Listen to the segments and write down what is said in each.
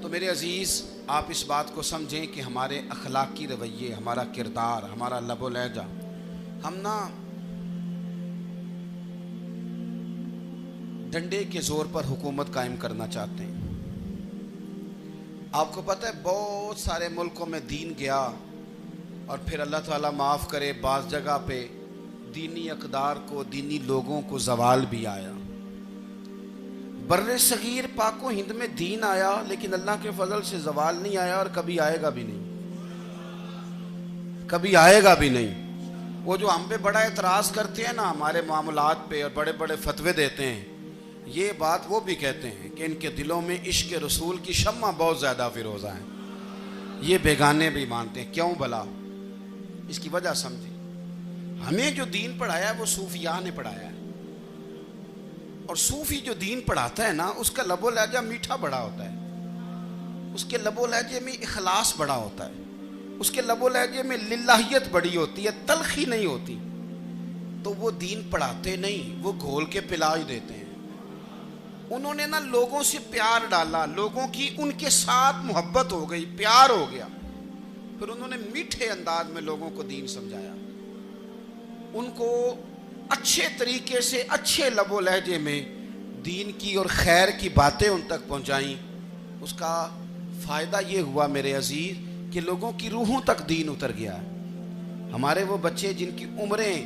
تو میرے عزیز آپ اس بات کو سمجھیں کہ ہمارے اخلاقی رویے، ہمارا کردار، ہمارا لب و لہجہ، ہم نا ڈنڈے کے زور پر حکومت قائم کرنا چاہتے ہیں۔ آپ کو پتہ ہے بہت سارے ملکوں میں دین گیا اور پھر اللہ تعالیٰ معاف کرے بعض جگہ پہ دینی اقدار کو، دینی لوگوں کو زوال بھی آیا۔ بر صغیر پاک و ہند میں دین آیا لیکن اللہ کے فضل سے زوال نہیں آیا اور کبھی آئے گا بھی نہیں، کبھی آئے گا بھی نہیں۔ وہ جو ہم پہ بڑا اعتراض کرتے ہیں نا ہمارے معاملات پہ اور بڑے بڑے فتوے دیتے ہیں، یہ بات وہ بھی کہتے ہیں کہ ان کے دلوں میں عشق رسول کی شمع بہت زیادہ فیروزہ ہے، یہ بیگانے بھی مانتے ہیں۔ کیوں بھلا؟ اس کی وجہ سمجھیں، ہمیں جو دین پڑھایا ہے وہ صوفیاء نے پڑھایا ہے، اور صوفی جو دین پڑھاتا ہے نا اس کا لب و لہجہ میٹھا بڑا ہوتا ہے، اس کے لب و لہجے میں اخلاص بڑا ہوتا ہے، اس کے لب و لہجے میں للہیت بڑی ہوتی ہے، تلخی نہیں ہوتی۔ تو وہ دین پڑھاتے نہیں، وہ گھول کے پلا ہی دیتے ہیں۔ انہوں نے نا لوگوں سے پیار ڈالا، لوگوں کی ان کے ساتھ محبت ہو گئی، پیار ہو گیا، پھر انہوں نے میٹھے انداز میں لوگوں کو دین سمجھایا، ان کو اچھے طریقے سے اچھے لب و لہجے میں دین کی اور خیر کی باتیں ان تک پہنچائیں۔ اس کا فائدہ یہ ہوا میرے عزیز کہ لوگوں کی روحوں تک دین اتر گیا ہے۔ ہمارے وہ بچے جن کی عمریں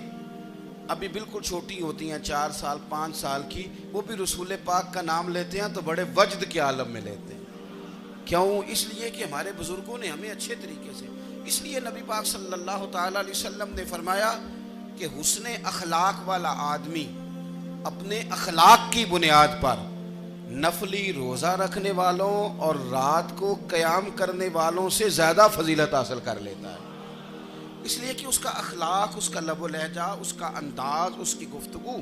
ابھی بالکل چھوٹی ہوتی ہیں، 4 سال 5 سال کی، وہ بھی رسول پاک کا نام لیتے ہیں تو بڑے وجد کے عالم میں لیتے ہیں۔ کیوں؟ اس لیے کہ ہمارے بزرگوں نے ہمیں اچھے طریقے سے، اس لیے نبی پاک صلی اللہ تعالیٰ علیہ وسلم نے فرمایا کہ حسن اخلاق والا آدمی اپنے اخلاق کی بنیاد پر نفلی روزہ رکھنے والوں اور رات کو قیام کرنے والوں سے زیادہ فضیلت حاصل کر لیتا ہے، اس لیے کہ اس کا اخلاق، اس کا لب و لہجہ، اس کا انداز، اس کی گفتگو،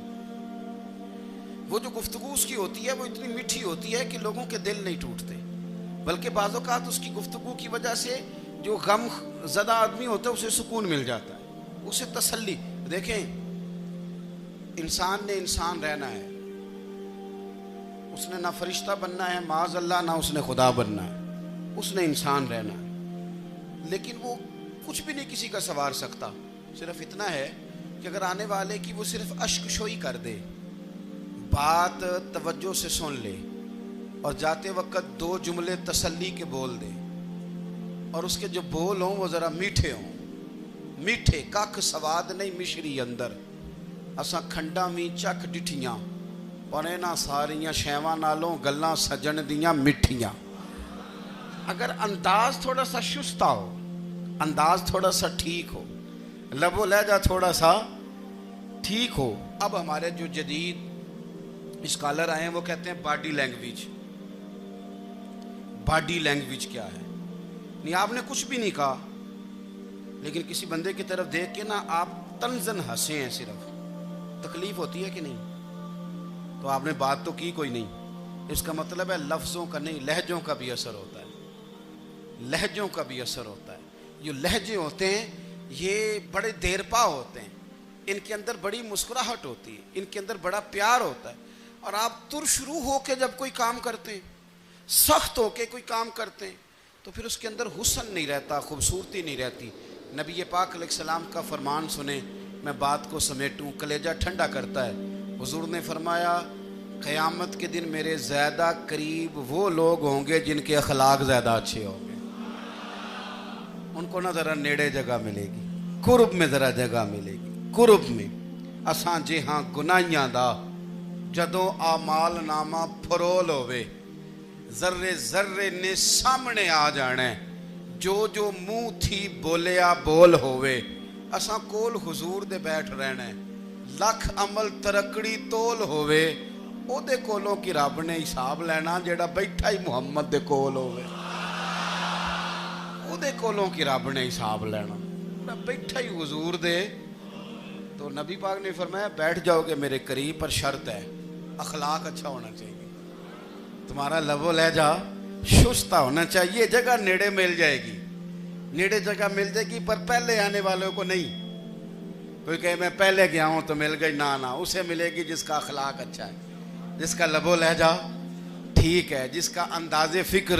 وہ جو گفتگو اس کی ہوتی ہے وہ اتنی میٹھی ہوتی ہے کہ لوگوں کے دل نہیں ٹوٹتے، بلکہ بعض اوقات اس کی گفتگو کی وجہ سے جو غم زدہ آدمی ہوتا ہے اسے سکون مل جاتا ہے، اسے تسلی۔ دیکھیں، انسان نے انسان رہنا ہے، اس نے نہ فرشتہ بننا ہے معاذ اللہ، نہ اس نے خدا بننا ہے، اس نے انسان رہنا ہے، لیکن وہ کچھ بھی نہیں کسی کا سنوار سکتا، صرف اتنا ہے کہ اگر آنے والے کی وہ صرف اشک شوئی کر دے، بات توجہ سے سن لے اور جاتے وقت 2 جملے تسلی کے بول دے، اور اس کے جو بول ہوں وہ ذرا میٹھے ہوں، میٹھے، ککھ سواد نہیں مشری اندر، اساں کھنڈاں وی چکھ ڈٹھیاں پر انہاں ساریاں شیواں نالوں گلاں سجن دیاں مٹھیاں۔ اگر انداز تھوڑا سا شستہ ہو، انداز تھوڑا سا ٹھیک ہو، لب و لہجہ تھوڑا سا ٹھیک ہو۔ اب ہمارے جو جدید اسکالر آئے ہیں وہ کہتے ہیں باڈی لینگویج۔ باڈی لینگویج کیا ہے؟ نہیں، آپ نے کچھ بھی نہیں کہا لیکن کسی بندے کی طرف دیکھ کے نا آپ تنزن ہنسے ہیں، صرف تکلیف ہوتی ہے کہ نہیں؟ تو آپ نے بات تو کی کوئی نہیں، اس کا مطلب ہے لفظوں کا نہیں، لہجوں کا بھی اثر ہوتا ہے، لہجوں کا بھی اثر ہوتا ہے۔ جو لہجے ہوتے ہیں یہ بڑے دیر پا ہوتے ہیں، ان کے اندر بڑی مسکراہٹ ہوتی ہے، ان کے اندر بڑا پیار ہوتا ہے، اور آپ ترشروح ہو کے جب کوئی کام کرتے ہیں، سخت ہو کے کوئی کام کرتے ہیں، تو پھر اس کے اندر حسن نہیں رہتا، خوبصورتی نہیں رہتی۔ نبی پاک علیہ السلام کا فرمان سنیں، میں بات کو سمیٹوں، کلیجہ ٹھنڈا کرتا ہے۔ حضور نے فرمایا قیامت کے دن میرے زیادہ قریب وہ لوگ ہوں گے جن کے اخلاق زیادہ اچھے ہوں گے، ان کو نہ ذرا نیڑے جگہ ملے گی، قرب میں ذرا جگہ ملے گی، قرب میں۔ اساں جے ہاں گناہیاں دا جدوں اعمال نامہ پھرول ہوئے، ذرے ذرے نے سامنے آ جانے، جو جو منہ تھی بولیا بول ہوئے، اساں کول حضور دے بیٹھ رہنے، لکھ عمل ترکڑی تول ہوئے، او دے کولوں کی رب نے حساب لینا جیڑا بیٹھا ہی محمد دے کول ہوئے، او دے کولوں کی رب نے حساب لینا، بیٹھا ہی حضور دے۔ تو نبی پاک نے فرمایا بیٹھ جاؤ گے میرے قریب، پر شرط ہے اخلاق اچھا ہونا چاہیے، تمہارا لب و لہجہ شستہ ہونا چاہیے، جگہ نیڑے مل جائے گی، نیڑے جگہ مل جائے گی، پر پہلے آنے والوں کو نہیں۔ کوئی کہے میں پہلے گیا ہوں تو مل گئی، نہ اسے ملے گی جس کا اخلاق اچھا ہے، جس کا لب و لہجہ ٹھیک ہے، جس کا انداز فکر